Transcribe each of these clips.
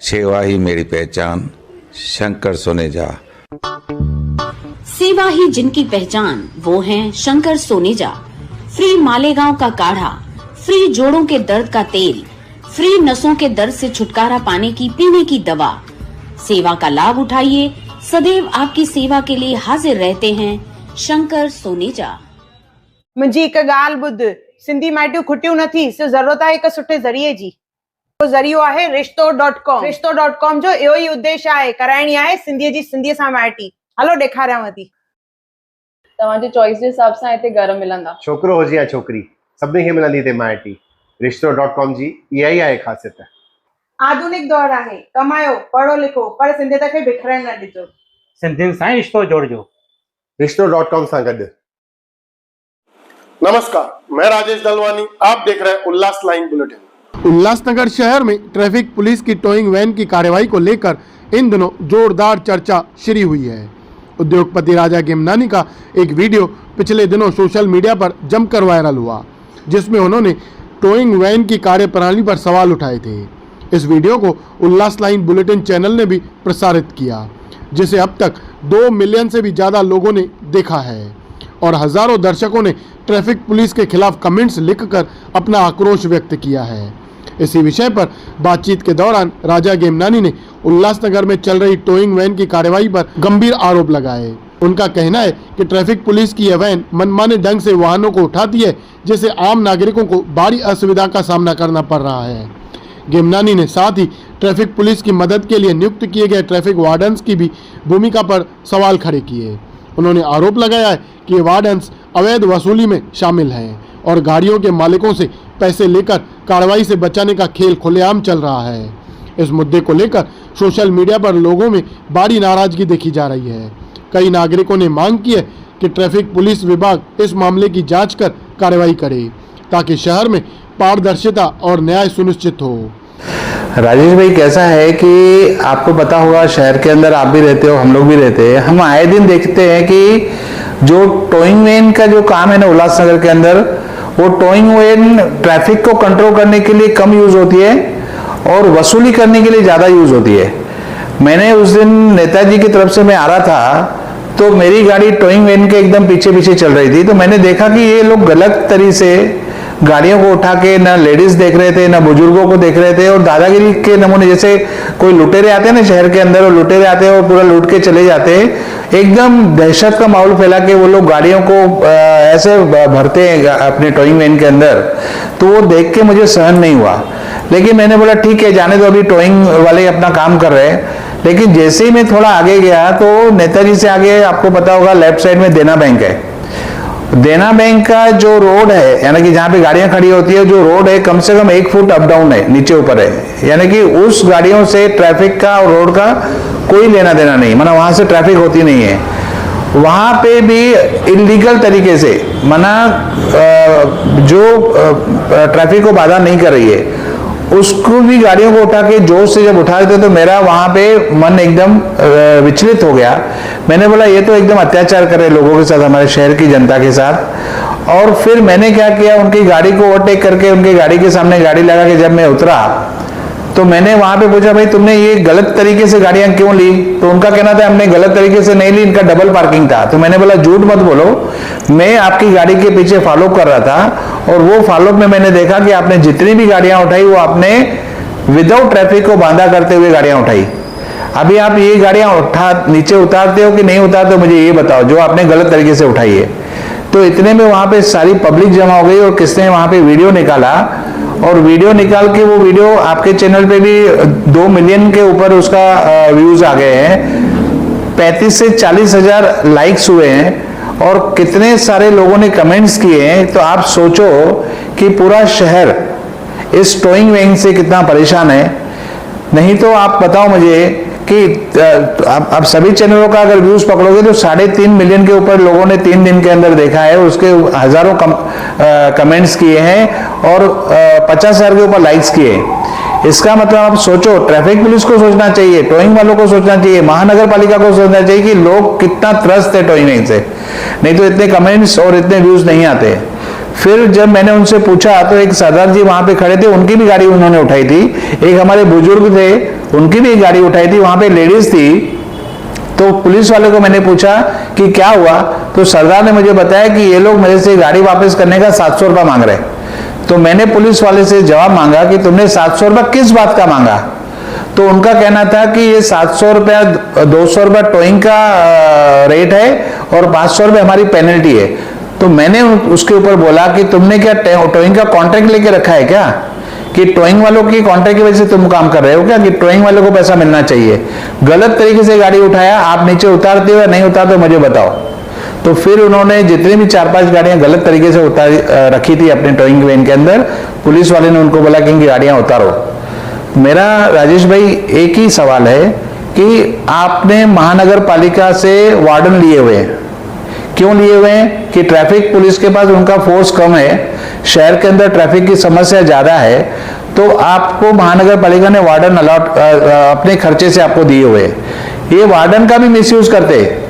सेवा ही मेरी पहचान, शंकर सोनेजा। सेवा ही जिनकी पहचान, वो हैं शंकर सोनेजा। फ्री मालेगांव का काढ़ा, फ्री जोड़ों के दर्द का तेल, फ्री नसों के दर्द से छुटकारा पाने की पीने की दवा। सेवा का लाभ उठाइए, सदैव आपकी सेवा के लिए हाजिर रहते हैं शंकर सोनेजा। मुंहिंजी हिकु ॻाल्हि ॿुध, सिंधी माइटियूं खुटियूं नथी, सिर्फ़ु ज़रूरत आहे हिकु सुठे ज़रिए जी। वो ज़रियो आहे रिश्तो.com। रिश्तो.com जो इहो ई उद्देश्य आहे, कराइणी आहे सिंधीअ जी सिंधीअ सां माइटी। हलो ॾेखारियांव थी। तव्हांजी चॉइस जे हिसाब सां हिते घर मिलंदा। छोकिरो हुजे या छोकिरी, सभिनी खे मिलंदी हिते माइटी। रिश्तो.com जी इहा ई आहे ख़ासियत। आधुनिक दौर आहे, कमायो, पढ़ो लिखो, पर सिंधियत खे बिखरण न ॾिजो। सिंधियुनि सां रिश्तो जोड़िजो रिश्तो.com सां गॾु। नमस्कार, मैं राजेश दलवानी, आप देख रहे हैं उल्लास लाइन बुलेटिन। उल्लासनगर शहर में ट्रैफिक पुलिस की टोइंग वैन की कार्रवाई को लेकर इन दिनों जोरदार चर्चा छिड़ी हुई है। उद्योगपति राजा गेमनानी का एक वीडियो पिछले दिनों सोशल मीडिया पर जमकर वायरल हुआ, जिसमें उन्होंने टोइंग वैन की कार्यप्रणाली पर सवाल उठाए थे। इस वीडियो को उल्लास लाइन बुलेटिन चैनल ने भी प्रसारित किया, जिसे अब तक 2 मिलियन से भी ज़्यादा लोगों ने देखा है और हजारों दर्शकों ने ट्रैफिक पुलिस के खिलाफ कमेंट्स लिखकर अपना आक्रोश व्यक्त किया है। इसी विषय पर बातचीत के दौरान राजा गेमनानी ने उल्लासनगर में चल रही टोइंग वैन की कार्रवाई पर गंभीर आरोप लगाए। उनका कहना है कि ट्रैफिक पुलिस की यह वैन मनमाने ढंग से वाहनों को उठाती है, जिससे आम नागरिकों को भारी असुविधा का सामना करना पड़ रहा है। गेमनानी ने साथ ही ट्रैफिक पुलिस की मदद के लिए नियुक्त किए गए ट्रैफिक वार्डन्स की भी भूमिका पर सवाल खड़े किए। उन्होंने आरोप लगाया है कि ये वार्डन्स अवैध वसूली में शामिल हैं और गाड़ियों के मालिकों से पैसे लेकर कार्रवाई से बचाने का खेल खुलेआम चल रहा है। इस मुद्दे को लेकर सोशल मीडिया पर लोगों में भारी नाराजगी देखी जा रही है। कई नागरिकों ने मांग की है कि ट्रैफिक पुलिस विभाग इस मामले की जांच कर कार्रवाई करे, ताकि शहर में पारदर्शिता और न्याय सुनिश्चित हो। राजेश भाई, कैसा है कि आपको पता होगा, शहर के अंदर आप भी रहते हो, हम लोग भी रहते हैं, हम आए दिन देखते हैं कि जो टोइंग वैन का जो काम है ना उल्लासनगर के अंदर, वो टोइंग वैन ट्रैफिक को कंट्रोल करने के लिए कम यूज होती है और वसूली करने के लिए ज़्यादा यूज होती है। मैंने उस दिन नेताजी की तरफ से मैं आ रहा था, तो मेरी गाड़ी टोइंग वैन के एकदम पीछे पीछे चल रही थी, तो मैंने देखा कि ये लोग गलत तरीके से गाड़ियों को उठा के ना लेडीज देख रहे थे, ना बुजुर्गों को देख रहे थे, और दादागिरी के नमूने, जैसे कोई लुटेरे आते हैं ना शहर के अंदर, और लुटेरे आते हैं और पूरा लूट के चले जाते हैं। एकदम दहशत का माहौल फैला के वो लोग गाड़ियों को ऐसे भरते हैं अपने टोइंग वैन के अंदर, तो वो देख के मुझे सहन नहीं हुआ। लेकिन मैंने बोला ठीक है, जाने दो, अभी टोइंग वाले अपना काम कर रहे हैं। लेकिन जैसे ही मैं थोड़ा आगे गया तो नेताजी से आगे आपको पता होगा लेफ्ट साइड में देना बैंक है। देना बैंक का जो रोड है, यानी कि जहाँ पे गाड़ियां खड़ी होती है, जो रोड है कम से कम 1 फुट अप डाउन है, नीचे ऊपर है, यानी कि उस गाड़ियों से ट्रैफिक का और रोड का कोई लेना देना नहीं, माना वहां से ट्रैफिक होती नहीं है। वहां पे भी इलीगल तरीके से, माना जो ट्रैफिक को बाधा नहीं कर रही है, उसको भी गाड़ियों को उठा के जोश से जब उठा देते, तो मेरा वहां पे मन एकदम विचलित हो गया। मैंने बोला ये तो एकदम अत्याचार कर रहे लोगों के साथ, हमारे शहर की जनता के साथ। और फिर मैंने क्या किया, उनकी गाड़ी को ओवरटेक करके उनकी गाड़ी के सामने गाड़ी लगा के जब मैं उतरा, तो मैंने वहां पे पूछा, भाई तुमने ये गलत तरीके से गाड़ियां क्यों ली? तो उनका कहना था हमने गलत तरीके से नहीं ली, इनका डबल पार्किंग था। तो मैंने बोला झूठ मत बोलो, मैं आपकी गाड़ी के पीछे फॉलो कर रहा था, और वो फॉलो में मैंने देखा कि आपने जितनी भी गाड़ियां उठाई वो आपने विदाउट ट्रैफिक को बांधा करते हुए गाड़ियां उठाई। अभी आप ये गाड़ियां नीचे उतारते हो कि नहीं उतारते हो, मुझे ये बताओ, जो आपने गलत तरीके से उठाई है। तो इतने में वहां पे सारी पब्लिक जमा हो गई, और किसने वहां पे वीडियो निकाला, और वीडियो निकाल के वो वीडियो आपके चैनल पे भी 2 मिलियन के ऊपर उसका व्यूज आ गए हैं, 35 से 40 हजार लाइक्स हुए हैं, और कितने सारे लोगों ने कमेंट्स किए हैं। तो आप सोचो कि पूरा शहर इस टोइंग वैन से कितना परेशान है। नहीं तो आप बताओ मुझे कि आप सभी चैनलों का अगर व्यूज पकड़ोगे तो 3.5 मिलियन के ऊपर लोगों ने 3 दिन के अंदर देखा है, उसके हजारों कमेंट्स किए हैं और 50,000 के ऊपर लाइक्स किए हैं। इसका मतलब आप सोचो, ट्रैफिक पुलिस को सोचना चाहिए, टोइंग वालों को सोचना चाहिए, महानगर पालिका को सोचना चाहिए कि लोग कितना त्रस्त है टोइंग वैन से, नहीं तो इतने कमेंट्स और इतने व्यूज नहीं आते। फिर जब मैंने उनसे पूछा तो एक सरदार जी वहां पे खड़े थे, उनकी भी गाड़ी उन्होंने उठाई थी। एक हमारे बुजुर्ग थे, उनकी भी एक गाड़ी उठाई थी, वहां पे लेडीज थी। तो पुलिस वाले को मैंने पूछा कि क्या हुआ, तो सरदार ने मुझे बताया कि ये लोग मेरे से गाड़ी वापस करने का 700 रुपया मांग रहे हैं। तो मैंने पुलिस वाले से जवाब मांगा कि तुमने 700 रुपया किस बात का मांगा। तो उनका कहना था कि ये 700 रुपया 200 रुपया टोइंग का रेट है और 500 रुपये हमारी पेनल्टी है। तो मैंने उसके ऊपर बोला कि तुमने क्या टोइंग का कॉन्ट्रैक्ट लेके रखा है क्या, कि टोइंग वालों की कॉन्ट्रैक्ट की वजह से तुम काम कर रहे हो क्या, कि टोइंग वालों को पैसा मिलना चाहिए। गलत तरीके से गाड़ी उठाया, आप नीचे उतारते हो या नहीं उतारते हो मुझे बताओ। तो फिर उन्होंने जितनी भी 4-5 गाड़ियां गलत तरीके से उतार रखी थी अपने टोइंग वैन के अंदर, पुलिस वाले ने उनको बोला कि इनकी गाड़ियां उतारो। मेरा राजेश भाई एक ही सवाल है कि आपने महानगर पालिका से वार्डन लिए हुए हैं, क्यों लिए हुए हैं? कि ट्रैफिक पुलिस के पास उनका फोर्स कम है, शहर के अंदर ट्रैफिक की समस्या ज्यादा है, तो आपको महानगर पालिका ने वार्डन अलॉट अपने खर्चे से आपको दिए हुए। ये वार्डन का भी मिसयूज करते हैं।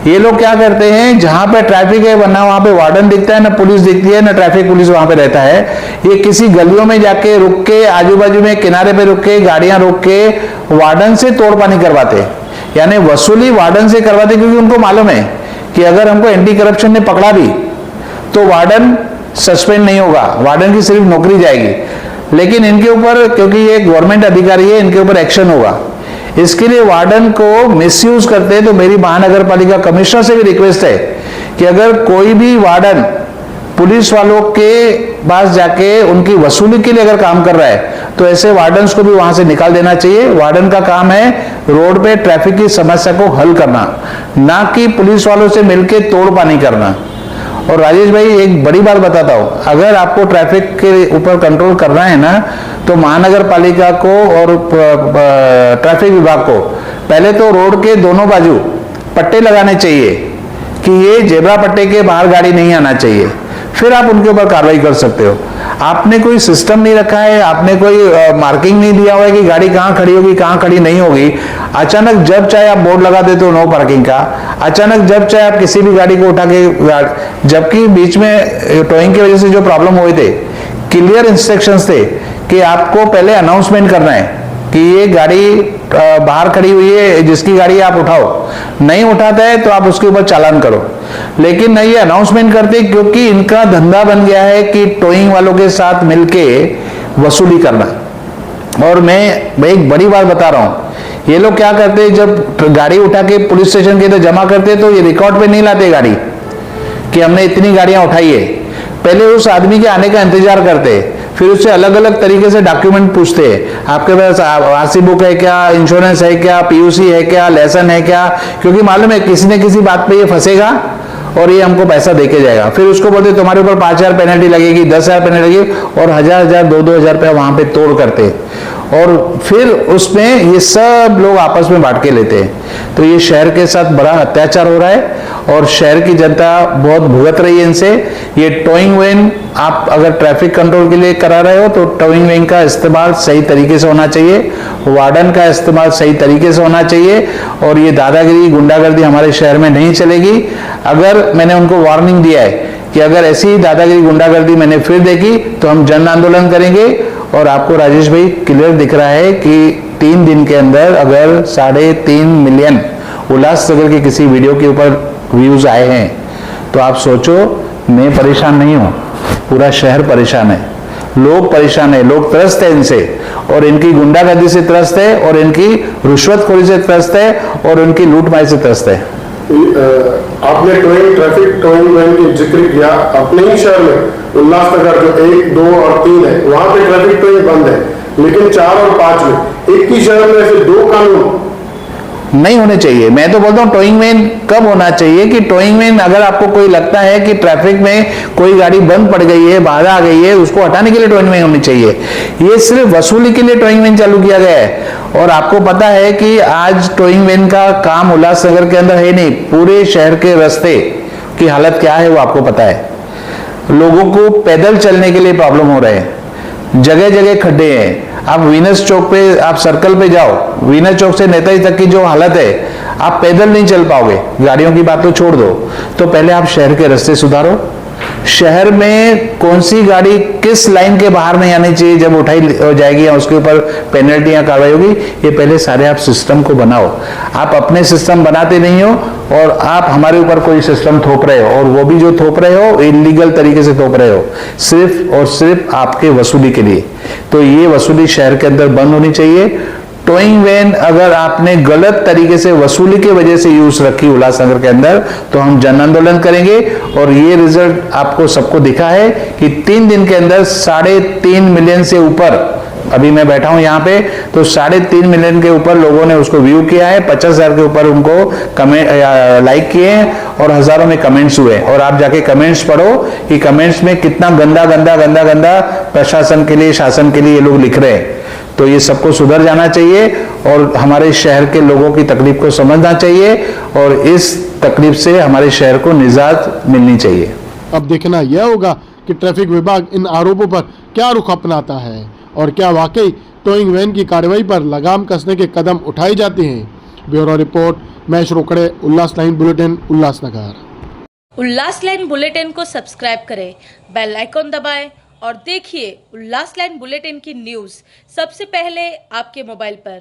ये लोग क्या करते हैं, जहां पे ट्रैफिक है वरना वहां पे वार्डन दिखता है, ना पुलिस दिखती है, ना ट्रैफिक पुलिस वहां पे रहता है। ये किसी गलियों में जाके रुक के, आजू बाजू में किनारे पे रुक के, गाड़ियां रोक के वार्डन से तोड़ पानी करवाते, यानी वसूली वार्डन से करवाते, क्योंकि उनको मालूम है कि अगर हमको एंटी करप्शन ने पकड़ा भी तो वार्डन सस्पेंड नहीं होगा, वार्डन की सिर्फ नौकरी जाएगी। लेकिन इनके ऊपर, क्योंकि ये गवर्नमेंट अधिकारी है, इनके ऊपर एक्शन होगा, इसके लिए वार्डन को मिसयूज करते हैं। तो मेरी महानगर पालिका कमिश्नर से भी रिक्वेस्ट है कि अगर कोई भी वार्डन पुलिस वालों के पास जाके उनकी वसूली के लिए अगर काम कर रहा है तो ऐसे वार्डन्स को भी वहां से निकाल देना चाहिए। वार्डन का काम है रोड पे ट्रैफिक की समस्या को हल करना, ना कि पुलिस वालों से मिलकर तोड़ पानी करना। और राजेश भाई एक बड़ी बात बताता हूं, अगर आपको ट्रैफिक के ऊपर कंट्रोल करना है ना, तो महानगर पालिका को और ट्रैफिक विभाग को पहले तो रोड के दोनों बाजू पट्टे लगाने चाहिए कि ये जेब्रा पट्टे के बाहर गाड़ी नहीं आना चाहिए, फिर आप उनके ऊपर कार्रवाई कर सकते हो। आपने कोई सिस्टम नहीं रखा है, आपने कोई मार्किंग नहीं दिया हुआ है कि गाड़ी कहां खड़ी होगी कहां खड़ी नहीं होगी। अचानक जब चाहे आप बोर्ड लगा देते हो नो पार्किंग का, अचानक जब चाहे आप किसी भी गाड़ी को उठा के, जबकि बीच में टोइंग की वजह से जो प्रॉब्लम हुए थे, क्लियर इंस्ट्रक्शंस थे कि आपको पहले अनाउंसमेंट करना है कि ये गाड़ी बाहर खड़ी हुई है, जिसकी गाड़ी आप उठाओ, नहीं उठाता है तो आप उसके ऊपर चालान करो। लेकिन नहीं, ये अनाउंसमेंट करते, क्योंकि इनका धंधा बन गया है कि टोइंग वालों के साथ मिलके वसूली करना। और मैं एक बड़ी बात बता रहा हूं, ये लोग क्या करते हैं, जब गाड़ी उठा के पुलिस स्टेशन के अंदर जमा करते तो ये रिकॉर्ड पे नहीं लाते गाड़ी कि हमने इतनी गाड़ियां उठाई है। पहले उस आदमी के आने का इंतजार करते, फिर उससे अलग अलग तरीके से डॉक्यूमेंट पूछते हैं, आपके पास आरसी बुक है क्या, इंश्योरेंस है क्या, पीयूसी है क्या, लाइसेंस है क्या, क्योंकि मालूम है किसी न किसी बात पे ये फंसेगा और ये हमको पैसा देके जाएगा। फिर उसको बोलते तुम्हारे ऊपर 5,000 पेनल्टी लगेगी, 10,000 पेनल्टी लगेगी, और 1,000 2,000 रुपया वहां पे तोड़ करते, और फिर उसमें ये सब लोग आपस में बांट के लेते हैं। तो ये शहर के साथ बड़ा अत्याचार हो रहा है और शहर की जनता बहुत भुगत रही है इनसे। ये टोइंग वैन आप अगर ट्रैफिक कंट्रोल के लिए करा रहे हो तो टोइंग वैन का इस्तेमाल सही तरीके से होना चाहिए, वार्डन का इस्तेमाल सही तरीके से होना चाहिए, और ये दादागिरी गुंडागर्दी हमारे शहर में नहीं चलेगी। अगर मैंने उनको वार्निंग दिया है कि अगर ऐसी दादागिरी गुंडागर्दी मैंने फिर देखी तो हम जन आंदोलन करेंगे। और आपको राजेश भाई क्लियर दिख रहा है कि 3 दिन के अंदर अगर 3.5 मिलियन उल्लासनगर के किसी वीडियो के ऊपर व्यूज आए हैं तो आप सोचो, मैं परेशान नहीं हूं, पूरा शहर परेशान है, लोग परेशान है, लोग त्रस्त है इनसे, और इनकी गुंडागर्दी से त्रस्त है, और इनकी रिश्वतखोरी से त्रस्त है, और इनकी लूटमार से त्रस्त है। आपने टोइंग वैन की जिक्र किया, अपने ही शहर में उल्लासनगर जो 1, 2 और 3 है, वहां पे ट्रैफिक टोइंग बंद है, लेकिन 4 और 5 में एक ही शहर में ऐसे 2 कानून नहीं होने चाहिए। मैं तो बोलता हूँ टोइंग वैन कब होना चाहिए कि टोइंग वैन, अगर आपको कोई लगता है कि ट्रैफिक में कोई गाड़ी बंद पड़ गई है, बाधा आ गई है, उसको हटाने के लिए टोइंग वैन होनी चाहिए। ये सिर्फ वसूली के लिए टोइंग वैन चालू किया गया है। और आपको पता है कि आज टोइंग वैन का काम उल्लासनगर के अंदर है नहीं, पूरे शहर के रास्ते की हालत क्या है वो आपको पता है। लोगों को पैदल चलने के लिए प्रॉब्लम हो रहे हैं, जगह जगह खड्डे हैं। आप वीनस चौक पे, आप सर्कल पे जाओ, वीनस चौक से नेताजी तक की जो हालत है, आप पैदल नहीं चल पाओगे, गाड़ियों की बात तो छोड़ दो। तो पहले आप शहर के रास्ते सुधारो, शहर में कौन सी गाड़ी किस लाइन के बाहर नहीं आनी चाहिए, जब उठाई हो जाएगी या उसके ऊपर पेनल्टी या कार्रवाई होगी, ये पहले सारे आप सिस्टम को बनाओ। आप अपने सिस्टम बनाते नहीं हो और आप हमारे ऊपर कोई सिस्टम थोप रहे हो, और वो भी जो थोप रहे हो इलीगल तरीके से थोप रहे हो, सिर्फ और सिर्फ आपके वसूली के लिए। तो ये वसूली शहर के अंदर बंद होनी चाहिए। टोइंग वैन अगर आपने गलत तरीके से वसूली की वजह से यूज रखी उल्लासनगर के अंदर, तो हम जन आंदोलन करेंगे। और ये रिजल्ट आपको सबको दिखा है कि 3 दिन के अंदर 3.5 मिलियन से ऊपर, अभी मैं बैठा हूं यहाँ पे, तो 3.5 मिलियन के ऊपर लोगों ने उसको व्यू किया है, 50,000 के ऊपर उनको कमेंट लाइक किए हैं और हजारों में कमेंट्स हुए। और आप जाके कमेंट्स पढ़ो कि कमेंट्स में कितना गंदा गंदा गंदा गंदा प्रशासन के लिए, शासन के लिए ये लोग लिख रहे हैं। तो ये सबको सुधर जाना चाहिए और हमारे शहर के लोगों की तकलीफ को समझना चाहिए और इस तकलीफ से हमारे शहर को निजात मिलनी चाहिए। अब देखना यह होगा कि ट्रैफिक विभाग इन आरोपों पर क्या रुख अपनाता है और क्या वाकई टोइंग वैन की कार्रवाई पर लगाम कसने के कदम उठाए जाते हैं। ब्यूरो रिपोर्ट, महेश रोकड़े, उल्लास लाइन बुलेटिन, उल्लासनगर। उल्लास लाइन बुलेटिन को सब्सक्राइब करें, बेल आइकॉन दबाएं और देखिए उल्लास लाइन बुलेटिन की न्यूज़ सबसे पहले आपके मोबाइल पर।